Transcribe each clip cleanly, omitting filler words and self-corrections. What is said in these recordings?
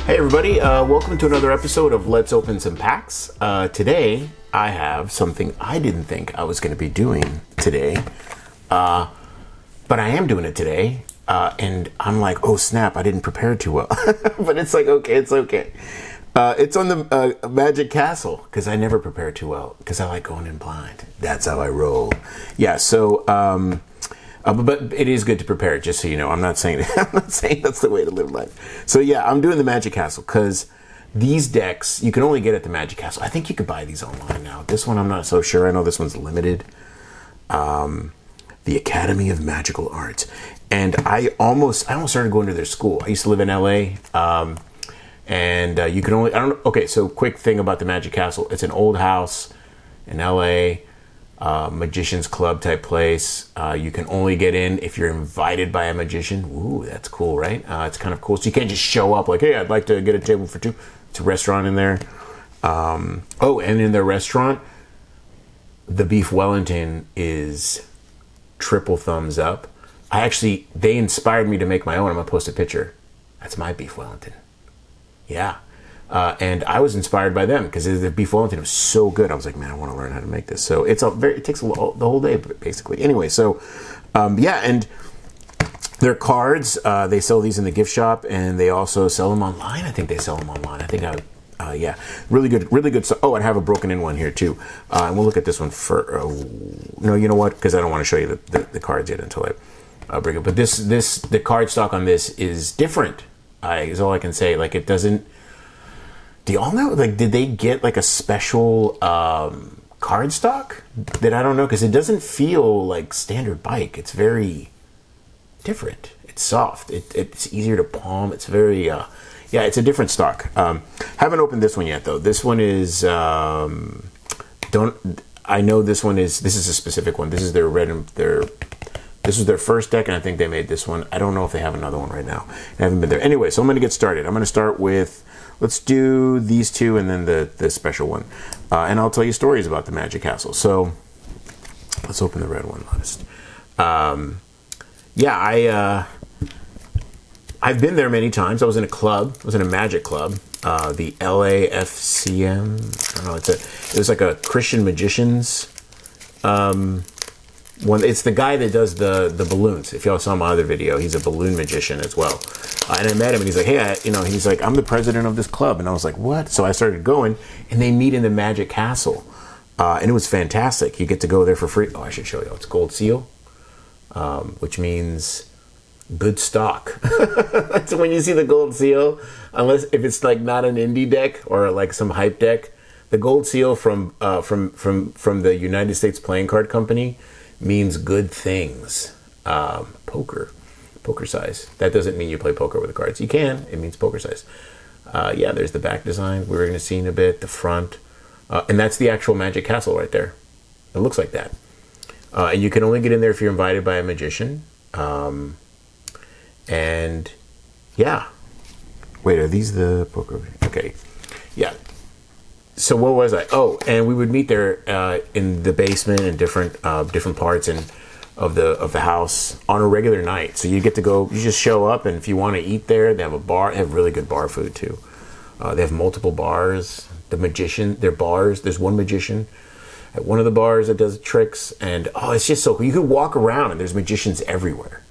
Hey everybody, welcome to another episode of Let's Open Some Packs. Today I have something I didn't think I was going to be doing today, but I am doing it today, and I'm like, oh snap, I didn't prepare too well. But it's like, okay, it's okay. It's on the Magic Castle, because I never prepare too well, because I like going in blind. That's how I roll. Yeah, so... but it is good to prepare, just so you know. I'm not saying that's the way to live life. So yeah, I'm doing the Magic Castle because these decks you can only get at the Magic Castle. I think you could buy these online now. This one I'm not so sure. I know this one's limited. The Academy of Magical Arts, and I almost started going to their school. I used to live in LA, and you can only Okay, so quick thing about the Magic Castle. It's an old house in LA. Magician's Club type place. You can only get in if you're invited by a magician. Ooh, that's cool, right? It's kind of cool. So you can't just show up like, hey, I'd like to get a table for two. It's a restaurant in there. Oh, and in their restaurant, the beef Wellington is triple thumbs up. They inspired me to make my own. I'm gonna post a picture. That's my beef Wellington. Yeah. And I was inspired by them because the beef Wellington was so good. I was like, man, I want to learn how to make this. So it takes the whole day, basically. Anyway, so yeah, and their cards, they sell these in the gift shop, and they also sell them online. I think they sell them online. Yeah, really good stuff. Oh, I have a broken in one here too. And we'll look at this one for. No, you know what? Because I don't want to show you the cards yet until I bring it. But the card stock on this is different. Is all I can say. Like, it doesn't. Do y'all know, like, did they get, like, a special card stock that I don't know? Because it doesn't feel like standard bike. It's very different. It's soft. It's easier to palm. It's very, yeah, it's a different stock. Haven't opened this one yet, though. This one is, I know this is a specific one. This is this is their first deck, and I think they made this one. I don't know if they have another one right now. I haven't been there. Anyway, so I'm going to get started. I'm going to start with... Let's do these two and then the special one. And I'll tell you stories about the Magic Castle. So let's open the red one last. Yeah, I've been there many times. I was in a club. I was in a magic club. The LAFCM. I don't know. It was like a Christian magicians one. It's the guy that does the balloons. If y'all saw my other video, he's a balloon magician as well. And I met him, and he's like, hey, he's like, I'm the president of this club. And I was like, what? So I started going, and they meet in the Magic Castle. And it was fantastic. You get to go there for free. Oh, I should show you. It's gold seal, which means good stock. So when you see the gold seal, if it's like not an indie deck or like some hype deck, the gold seal from the United States Playing Card Company means good things. Poker size. That doesn't mean you play poker with the cards. You can. It means poker size. Yeah, there's the back design. We're going to see in a bit. The front. And that's the actual Magic Castle right there. It looks like that. And you can only get in there if you're invited by a magician. And yeah. Wait, are these the poker? Okay. Yeah. So what was I? Oh, and we would meet there in the basement and different parts of the house on a regular night. So you get to go. You just show up, and if you want to eat there, they have a bar. They have really good bar food too. They have multiple bars. Their bars. There's one magician at one of the bars that does tricks, and it's just so cool. You could walk around, and there's magicians everywhere.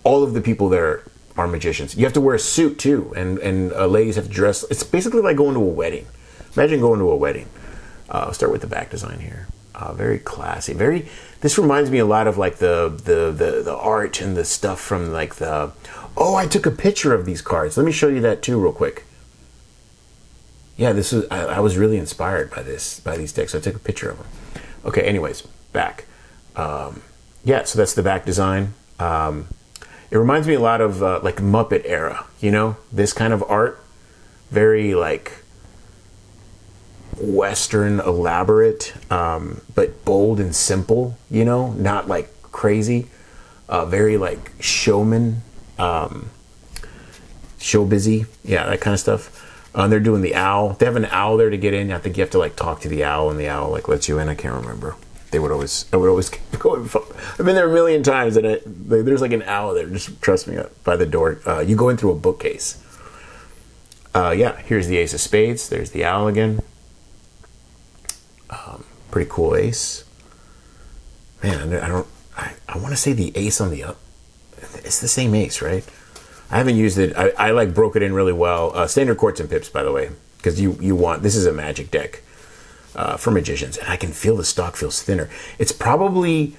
All of the people there are magicians. You have to wear a suit too, and ladies have to dress. It's basically like going to a wedding. Imagine going to a wedding. I'll start with the back design here. Very classy. This reminds me a lot of like the art and the stuff from like the... Oh, I took a picture of these cards. Let me show you that too real quick. Yeah, I was really inspired by these decks. So I took a picture of them. Okay, anyways, back. Yeah, so that's the back design. It reminds me a lot of like Muppet era, this kind of art. Very like... Western elaborate, but bold and simple, not like crazy, very like showman, show busy, yeah, that kind of stuff. They're doing the owl. They have an owl there to get in. I think you have to like talk to the owl, and the owl like lets you in. I can't remember. I would always go. I've been there a million times, and there's like an owl there. Just trust me, by the door. You go in through a bookcase. Yeah, here's the ace of spades. There's the owl again. Pretty cool ace. Man, I want to say the ace on the up. It's the same ace, right? I haven't used it. I like broke it in really well. Standard quartz and pips, by the way, because you want, this is a magic deck for magicians, and I can feel the stock feels thinner. It's probably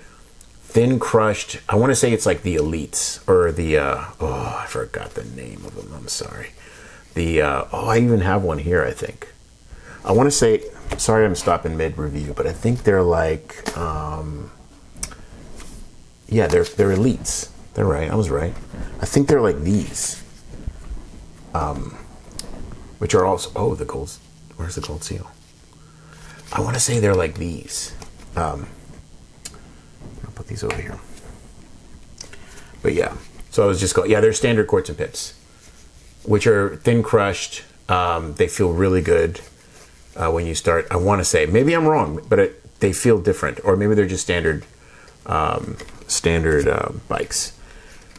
thin crushed. I want to say it's like the elites or the I forgot the name of them. I'm sorry. The I even have one here. I think I want to say. Sorry, I'm stopping mid review, but I think they're like yeah, they're elites. They're right. I was right. I think they're like these, which are also the gold. Where's the gold seal? I want to say they're like these. I'll put these over here. But yeah, so I was just going. Yeah, they're standard quartz and pips, which are thin crushed. They feel really good when you start. I want to say, maybe I'm wrong, but they feel different, or maybe they're just standard bikes.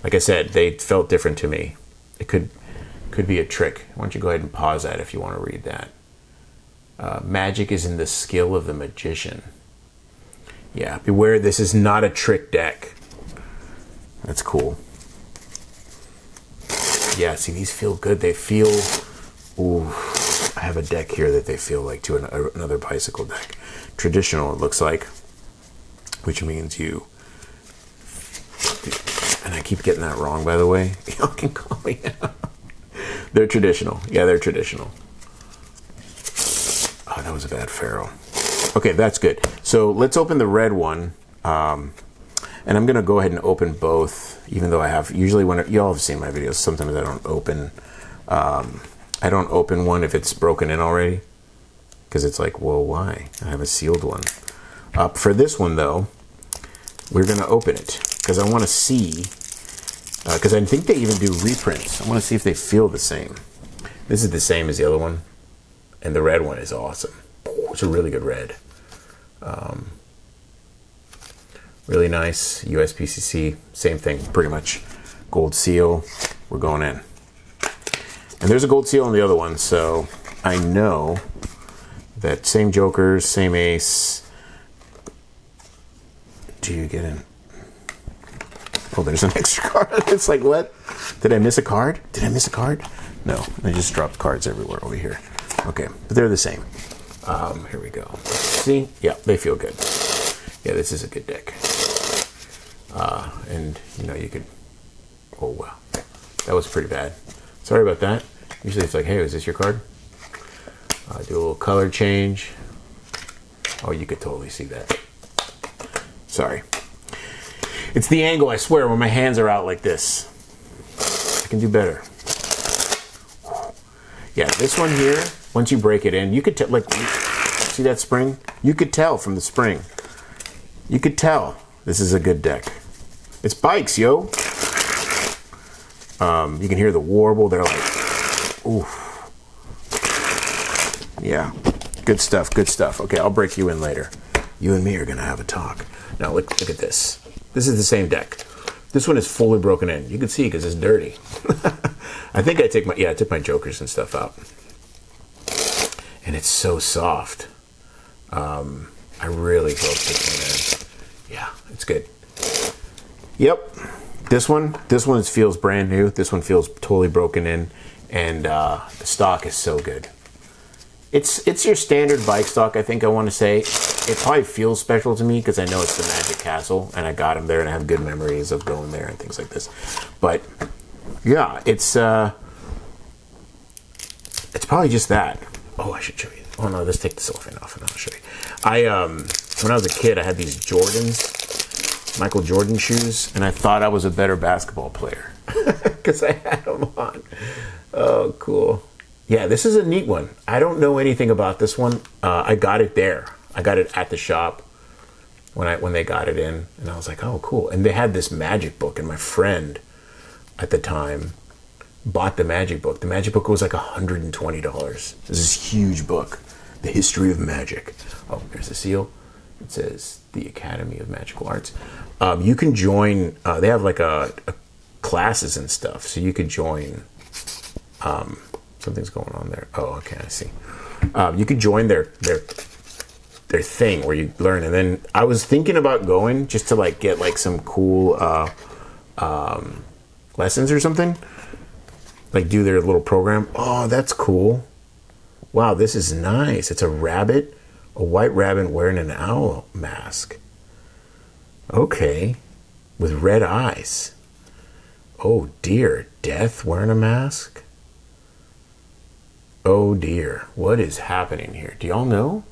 Like I said, they felt different to me. It could be a trick. Why don't you go ahead and pause that if you want to read that. Magic is in the skill of the magician. Yeah, beware, this is not a trick deck. That's cool. Yeah, see, these feel good. They feel... Ooh, I have a deck here that they feel like to another bicycle deck. Traditional, it looks like. Which means you... And I keep getting that wrong, by the way. Y'all can call me out. They're traditional. Yeah, they're traditional. Oh, that was a bad pharaoh. Okay, that's good. So let's open the red one. And I'm going to go ahead and open both, even though I have... Usually when... Y'all have seen my videos. Sometimes I don't open... I don't open one if it's broken in already. Because it's like, well, why? I have a sealed one. For this one, though, we're going to open it. Because I want to see... Because I think they even do reprints. I want to see if they feel the same. This is the same as the other one. And the red one is awesome. It's a really good red. Really nice. USPCC. Same thing, pretty much. Gold seal. We're going in. And there's a gold seal on the other one, so I know that same jokers, same ace. Do you get in? Oh, there's an extra card. It's like, what? Did I miss a card? Did I miss a card? No, I just dropped cards everywhere over here. Okay, but they're the same. Here we go. See? Yeah, they feel good. Yeah, this is a good deck. And, you know, you could... Oh, wow. That was pretty bad. Sorry about that. Usually it's like, hey, is this your card? Do a little color change. Oh, you could totally see that. Sorry. It's the angle, I swear, when my hands are out like this. I can do better. Yeah, this one here, once you break it in, you could tell, like, see that spring? You could tell from the spring. You could tell this is a good deck. It's bikes, yo. You can hear the warble. They're like, ooh. Yeah, good stuff, good stuff. Okay, I'll break you in later. You and me are going to have a talk. Now, look at this. This is the same deck. This one is fully broken in. You can see because it's dirty. I think I took my jokers and stuff out. And it's so soft. I really broke this one in. Yeah, it's good. Yep. This one feels brand new. This one feels totally broken in. And the stock is so good. It's your standard bike stock, I think I want to say. It probably feels special to me because I know it's the Magic Castle and I got them there and I have good memories of going there and things like this. But yeah, it's probably just that. Oh, I should show you. Oh no, let's take the cellophane off and I'll show you. When I was a kid, I had these Jordans, Michael Jordan shoes, and I thought I was a better basketball player because I had them on. Oh, cool. Yeah, this is a neat one. I don't know anything about this one. I got it there. I got it at the shop when they got it in, and I was like, oh, cool. And they had this magic book, and my friend at the time bought the magic book. The magic book was like $120. This is this huge book, The History of Magic. Oh, there's the seal. It says the Academy of Magical Arts. You can join. They have like a classes and stuff, so you could join. Something's going on there. Oh, okay, I see. You could join their thing where you learn, and then I was thinking about going just to like get like some cool lessons or something. Like do their little program. Oh, that's cool. Wow, this is nice. It's a rabbit, a white rabbit wearing an owl mask. Okay, with red eyes. Oh dear, Death wearing a mask? Oh dear, what is happening here? Do y'all know?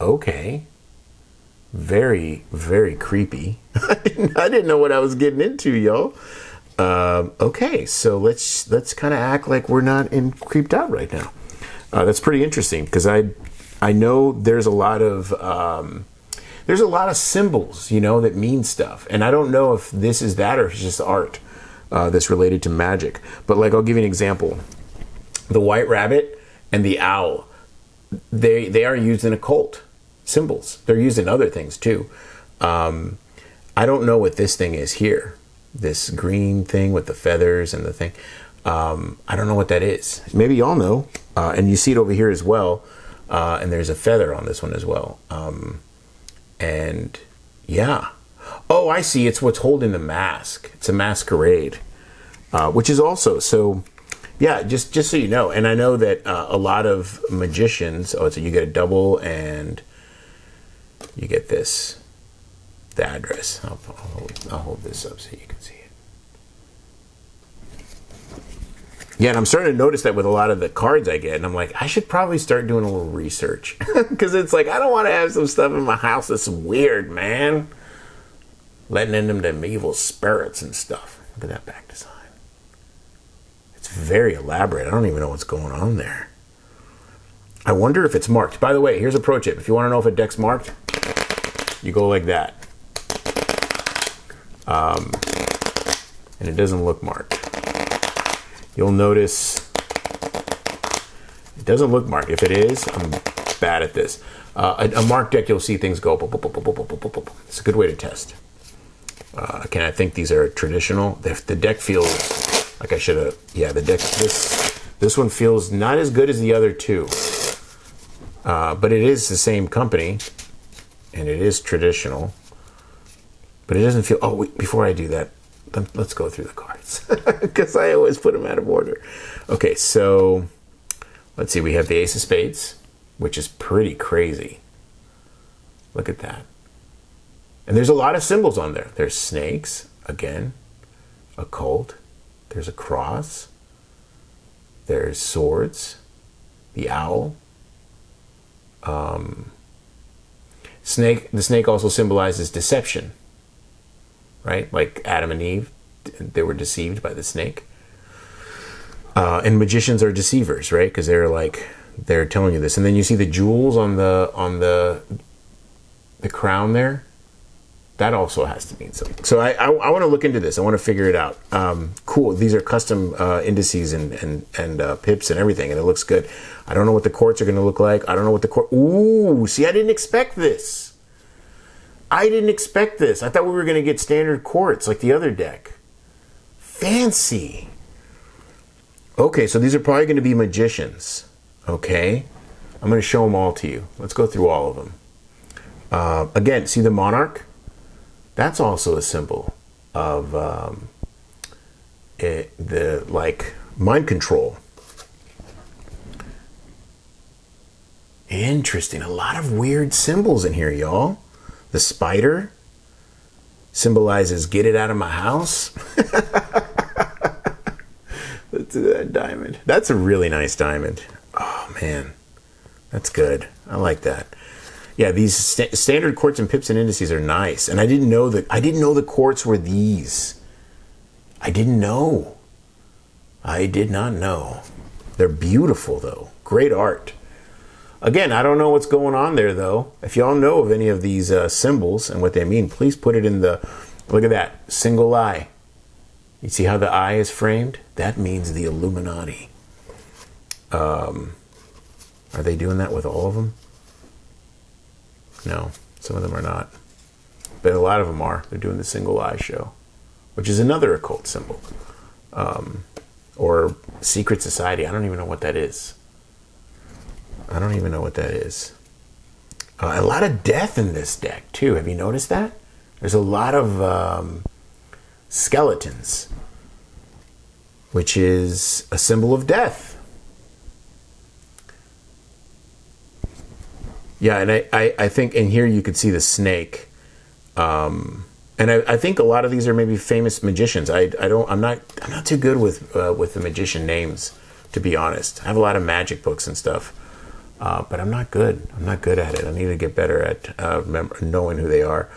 Okay. Very, very creepy. I didn't know what I was getting into, y'all. Okay, so let's kind of act like we're not creeped out right now. That's pretty interesting because I know there's a lot of symbols, you know, that mean stuff, and I don't know if this is that or if it's just art that's related to magic. But like, I'll give you an example: the white rabbit and the owl. They are used in occult symbols. They're used in other things too. I don't know what this thing is here. This green thing with the feathers and the thing. I don't know what that is. Maybe y'all know. And you see it over here as well. And there's a feather on this one as well. And yeah. Oh, I see. It's what's holding the mask. It's a masquerade. Which is also, so yeah, just so you know. And I know that a lot of magicians, so you get a double and you get this. The address. I'll hold this up so you can see it. Yeah, and I'm starting to notice that with a lot of the cards I get, and I'm like, I should probably start doing a little research. Because it's like, I don't want to have some stuff in my house that's weird, man. Letting in them evil spirits and stuff. Look at that back design. It's very elaborate. I don't even know what's going on there. I wonder if it's marked. By the way, here's a pro tip. If you want to know if a deck's marked, you go like that. And it doesn't look marked. You'll notice it doesn't look marked. If it is, I'm bad at this. A marked deck, you'll see things go. It's a good way to test. Again, I think these are traditional. The deck feels like I should have. Yeah, the deck. This one feels not as good as the other two, but it is the same company, and it is traditional. But it doesn't feel... Oh, wait, before I do that, let's go through the cards. Because I always put them out of order. Okay, so... Let's see. We have the Ace of Spades, which is pretty crazy. Look at that. And there's a lot of symbols on there. There's snakes, again. Occult. There's a cross. There's swords. The owl. The snake also symbolizes deception. Right? Like Adam and Eve, they were deceived by the snake. And magicians are deceivers, right? Because they're telling you this. And then you see the jewels on the crown there. That also has to mean something. So I want to look into this. I want to figure it out. Cool. These are custom indices and pips and everything, and it looks good. I don't know what the quartz are going to look like. I don't know what the Ooh, see, I didn't expect this. I didn't expect this. I thought we were going to get standard quartz like the other deck. Fancy. Okay, so these are probably going to be magicians. Okay. I'm going to show them all to you. Let's go through all of them. Again, see the monarch? That's also a symbol of the mind control. Interesting. A lot of weird symbols in here, y'all. The spider symbolizes get it out of my house. Let's do that diamond. That's a really nice diamond. Oh, man. That's good. I like that. Yeah, these standard quartz and pips and indices are nice. And I didn't know the quartz were these. I didn't know. I did not know. They're beautiful, though. Great art. Again, I don't know what's going on there, though. If y'all know of any of these symbols and what they mean, please put it in the... Look at that. Single eye. You see how the eye is framed? That means the Illuminati. Are they doing that with all of them? No, some of them are not. But a lot of them are. They're doing the single eye show, which is another occult symbol. or Secret Society. I don't even know what that is. I don't even know what that is. A lot of death in this deck, too. Have you noticed that? There's a lot of skeletons, which is a symbol of death. Yeah, and I think, and here you could see the snake. And I think a lot of these are maybe famous magicians. I'm not too good with the magician names, to be honest. I have a lot of magic books and stuff, but I'm not good. I'm not good at it. I need to get better at knowing who they are.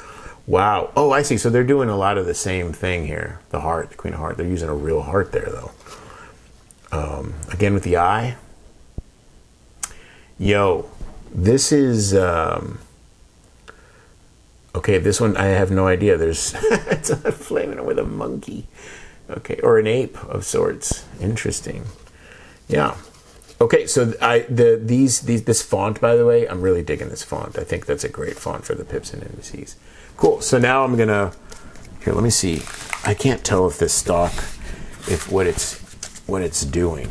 Wow. Oh, I see. So they're doing a lot of the same thing here. The heart, the Queen of Hearts. They're using a real heart there, though. Again with the eye. Yo, this is okay. This one I have no idea. There's it's a flaming with a monkey, okay, or an ape of sorts. Interesting. Yeah. Okay. So this font, by the way, I'm really digging this font. I think that's a great font for the pips and indices. Cool. So now I'm gonna here. Let me see. I can't tell if this stock, if what it's doing.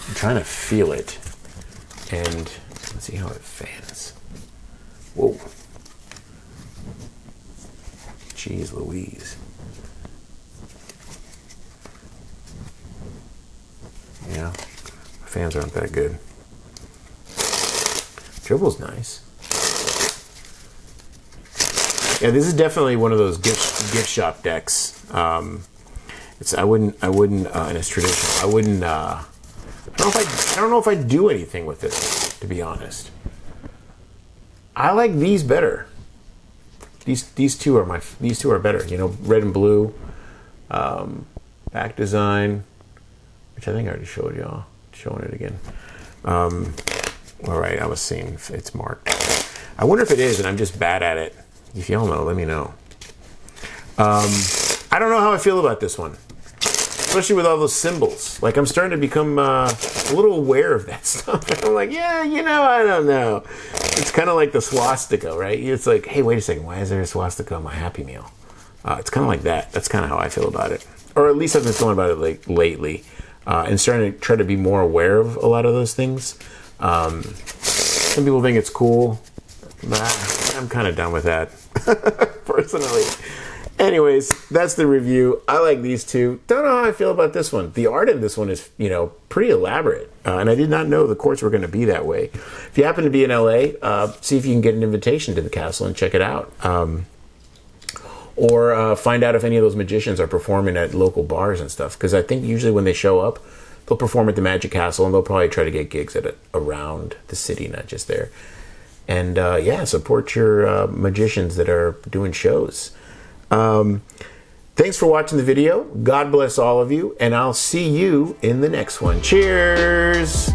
I'm trying to feel it, and let's see how it fans. Whoa. Jeez Louise. Yeah, my fans aren't that good. Dribble's nice. Yeah, this is definitely one of those gift shop decks. I wouldn't, and it's traditional. I wouldn't. I don't know if I'd do anything with this, to be honest. I like these better. These two are better. You know, red and blue, back design, which I think I already showed y'all. Showing it again. All right, I was seeing if it's marked. I wonder if it is, and I'm just bad at it. If y'all know, let me know. I don't know how I feel about this one, especially with all those symbols. Like, I'm starting to become a little aware of that stuff. I'm like, yeah, you know, I don't know. It's kind of like the swastika, right? It's like, hey, wait a second, why is there a swastika on my Happy Meal? It's kind of like that. That's kind of how I feel about it, or at least I've been feeling about it like lately, and starting to try to be more aware of a lot of those things. Some people think it's cool, but I'm kind of done with that personally. Anyways, that's the review. I like these two. Don't know how I feel about this one. The art in this one is, you know, pretty elaborate. And I did not know the courts were going to be that way. If you happen to be in LA, see if you can get an invitation to the castle and check it out. Or find out if any of those magicians are performing at local bars and stuff. Because I think usually when they show up, they'll perform at the Magic Castle, and they'll probably try to get gigs around the city, not just there. And yeah, support your magicians that are doing shows. Thanks for watching the video. God bless all of you, and I'll see you in the next one. Cheers!